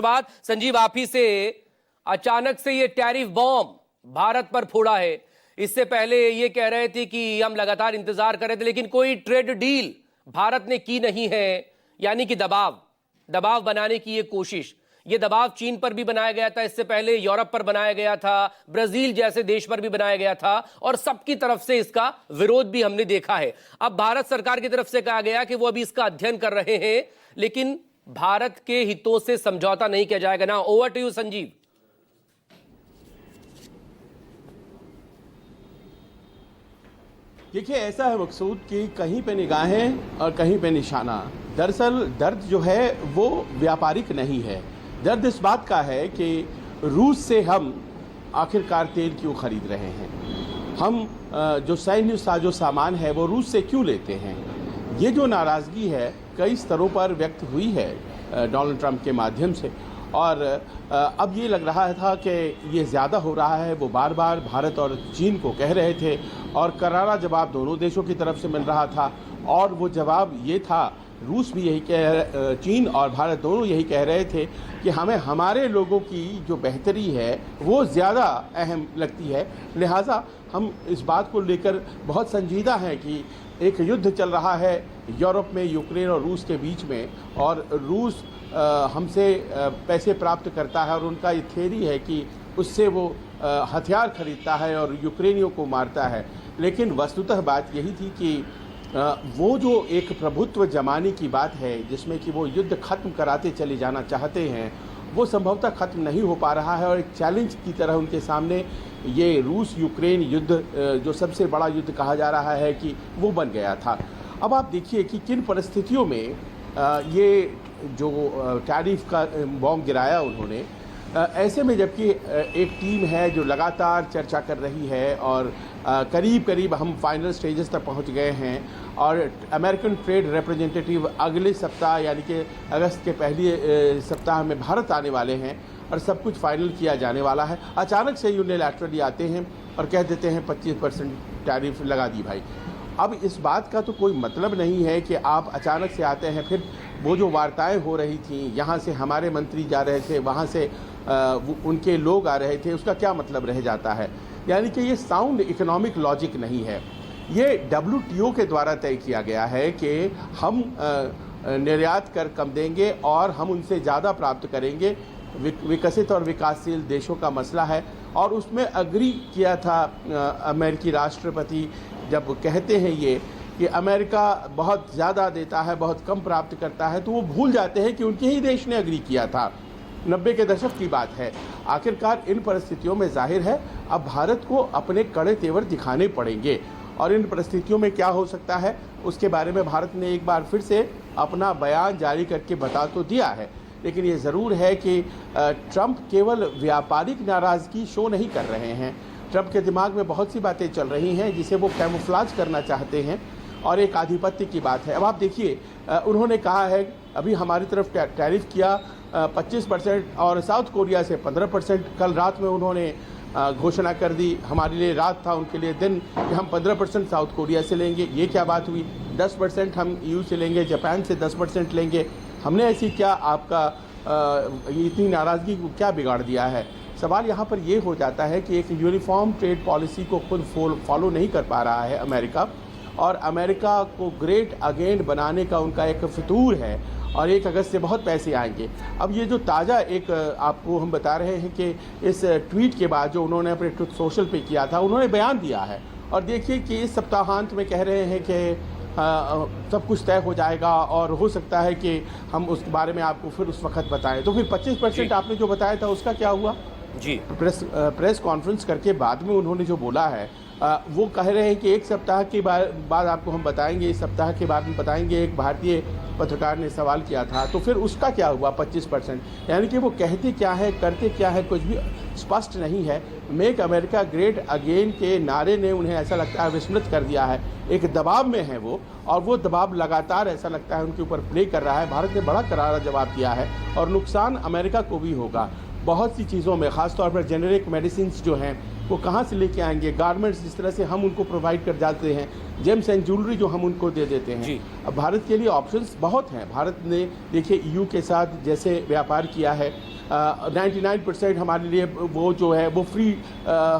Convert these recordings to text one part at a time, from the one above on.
बाद संजीव आप ही से अचानक से ये टैरिफ बॉम्ब भारत पर फोड़ा है। इससे पहले ये कह रहे थे कि हम लगातार इंतजार कर रहे थे, लेकिन कोई ट्रेड डील भारत ने की नहीं है। यानी कि दबाव बनाने की ये कोशिश, ये दबाव चीन पर भी बनाया गया था, इससे पहले यूरोप पर बनाया गया था, ब्राजील जैसे देश पर भी बनाया गया था, और सबकी तरफ से इसका विरोध भी हमने देखा है। अब भारत सरकार की तरफ से कहा गया कि वो अभी इसका अध्ययन कर रहे हैं, लेकिन भारत के हितों से समझौता नहीं किया जाएगा ना। Over to you Sanjeev. देखिए, ऐसा है मकसूद कि कहीं पे निगाहें और कहीं पे निशाना। दरअसल दर्द जो है वो व्यापारिक नहीं है। दर्द इस बात का है कि रूस से हम आखिरकार तेल क्यों खरीद रहे हैं, हम जो सैन्य साजो सामान है वो रूस से क्यों लेते हैं। ये जो नाराज़गी है कई स्तरों पर व्यक्त हुई है डोनाल्ड ट्रंप के माध्यम से, और अब ये लग रहा था कि ये ज़्यादा हो रहा है। वो बार बार भारत और चीन को कह रहे थे और करारा जवाब दोनों देशों की तरफ से मिल रहा था। और वो जवाब ये था, रूस भी यही चीन और भारत दोनों यही कह रहे थे कि हमें हमारे लोगों की जो बेहतरी है वो ज़्यादा अहम लगती है। लिहाजा हम इस बात को लेकर बहुत संजीदा हैं कि एक युद्ध चल रहा है यूरोप में, यूक्रेन और रूस के बीच में, और रूस हमसे पैसे प्राप्त करता है और उनका ये थ्योरी है कि उससे वो हथियार खरीदता है और यूक्रेनियों को मारता है। लेकिन वस्तुतः बात यही थी कि वो जो एक प्रभुत्व जमाने की बात है जिसमें कि वो युद्ध खत्म कराते चले जाना चाहते हैं, वो संभवतः खत्म नहीं हो पा रहा है। और एक चैलेंज की तरह उनके सामने ये रूस यूक्रेन युद्ध, जो सबसे बड़ा युद्ध कहा जा रहा है, कि वो बन गया था। अब आप देखिए कि किन परिस्थितियों में ये जो टैरिफ का बॉम्ब गिराया उन्होंने। ऐसे में जबकि एक टीम है जो लगातार चर्चा कर रही है और करीब करीब हम फाइनल स्टेजेस तक पहुंच गए हैं, और अमेरिकन ट्रेड रिप्रेजेंटेटिव अगले सप्ताह यानी कि अगस्त के पहले सप्ताह में भारत आने वाले हैं और सब कुछ फाइनल किया जाने वाला है। अचानक से यूनिलैटरली आते हैं और कह देते हैं 25% टैरिफ लगा दी भाई। अब इस बात का तो कोई मतलब नहीं है कि आप अचानक से आते हैं। फिर वो जो वार्ताएं हो रही थी, यहाँ से हमारे मंत्री जा रहे थे, वहाँ से उनके लोग आ रहे थे, उसका क्या मतलब रह जाता है। यानी कि ये साउंड इकोनॉमिक लॉजिक नहीं है। ये WTO के द्वारा तय किया गया है कि हम निर्यात कर कम देंगे और हम उनसे ज़्यादा प्राप्त करेंगे। विकसित और विकासशील देशों का मसला है, और उसमें अग्री किया था अमेरिकी राष्ट्रपति जब कहते हैं ये कि अमेरिका बहुत ज़्यादा देता है, बहुत कम प्राप्त करता है, तो वो भूल जाते हैं कि उनके ही देश ने अग्री किया था। 90 के दशक की बात है। आखिरकार इन परिस्थितियों में जाहिर है अब भारत को अपने कड़े तेवर दिखाने पड़ेंगे, और इन परिस्थितियों में क्या हो सकता है उसके बारे में भारत ने एक बार फिर से अपना बयान जारी करके बता तो दिया है। लेकिन ये ज़रूर है कि ट्रंप केवल व्यापारिक नाराज़गी शो नहीं कर रहे हैं। ट्रंप के दिमाग में बहुत सी बातें चल रही हैं जिसे वो कैमोफ्लेज करना चाहते हैं, और एक आधिपत्य की बात है। अब आप देखिए, उन्होंने कहा है अभी हमारी तरफ टैरिफ किया 25% और साउथ कोरिया से 15%। कल रात में उन्होंने घोषणा कर दी, हमारे लिए रात था उनके लिए दिन, कि हम 15% साउथ कोरिया से लेंगे। ये क्या बात हुई? 10% हम EU से लेंगे, जापान से 10% लेंगे। हमने ऐसी क्या आपका इतनी नाराज़गी को क्या बिगाड़ दिया है? सवाल यहाँ पर ये हो जाता है कि एक यूनिफॉर्म ट्रेड पॉलिसी को खुद फॉलो नहीं कर पा रहा है अमेरिका, और अमेरिका को ग्रेट अगेन बनाने का उनका एक फितूर है, और 1 अगस्त से बहुत पैसे आएंगे। अब ये जो ताज़ा एक आपको हम बता रहे हैं कि इस ट्वीट के बाद जो उन्होंने अपने ट्विट सोशल पे किया था, उन्होंने बयान दिया है, और देखिए कि इस सप्ताहांत में कह रहे हैं कि सब कुछ तय हो जाएगा और हो सकता है कि हम उस बारे में आपको फिर उस वक्त बताएं। तो फिर 25% आपने जो बताया था उसका क्या हुआ जी? प्रेस कॉन्फ्रेंस करके बाद में उन्होंने जो बोला है, वो कह रहे हैं कि 1 सप्ताह के बाद आपको हम बताएंगे, इस सप्ताह के बाद में बताएंगे। एक भारतीय पत्रकार ने सवाल किया था, तो फिर उसका क्या हुआ 25%? यानी कि वो कहते क्या है, करते क्या है, कुछ भी स्पष्ट नहीं है। मेक अमेरिका ग्रेट अगेन के नारे ने उन्हें ऐसा लगता है विस्मृत कर दिया है। एक दबाव में है वो, और वो दबाव लगातार ऐसा लगता है उनके ऊपर प्ले कर रहा है। भारत ने बड़ा करारा जवाब दिया है, और नुकसान अमेरिका को भी होगा बहुत सी चीज़ों में, ख़ासतौर पर जेनेरिक मेडिसिन जो हैं वो कहाँ से लेके आएंगे? गारमेंट्स जिस तरह से हम उनको प्रोवाइड कर जाते हैं, जेम्स एंड ज्वेलरी जो हम उनको दे देते हैं। जी। अब भारत के लिए ऑप्शंस बहुत हैं। भारत ने देखिए ईयू के साथ जैसे व्यापार किया है, 99% हमारे लिए वो जो है वो फ्री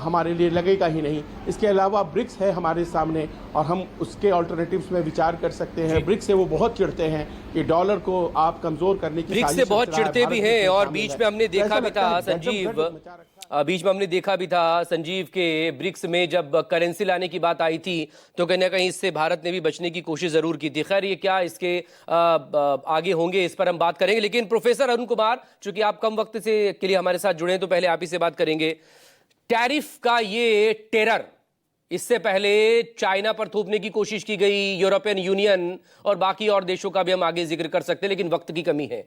हमारे लिए लगेगा ही नहीं। इसके अलावा ब्रिक्स है हमारे सामने और हम उसके ऑल्टरनेटिव्स में विचार कर सकते हैं। ब्रिक्स से वो बहुत चिढ़ते हैं कि डॉलर को आप कमज़ोर करने की ब्रिक्स से साजिश बहुत चल रहा है, चिढ़ते भी भारत हैं इसमें और शामिल बीच है। में हमने तो देखा ऐसा भी लगता था है संजीव, गजब मचा रखा है। बीच में हमने देखा भी था संजीव के ब्रिक्स में जब करेंसी लाने की बात आई थी तो कहीं ना कहीं इससे भारत ने भी बचने की कोशिश जरूर की थी। खैर ये क्या इसके आगे होंगे इस पर हम बात करेंगे, लेकिन प्रोफेसर अरुण कुमार, चूंकि आप कम वक्त से के लिए हमारे साथ जुड़े हैं तो पहले आप ही से बात करेंगे। टैरिफ का ये टेरर, इससे पहले चाइना पर थोपने की कोशिश की गई, यूरोपियन यूनियन और बाकी और देशों का भी हम आगे जिक्र कर सकते हैं, लेकिन वक्त की कमी है।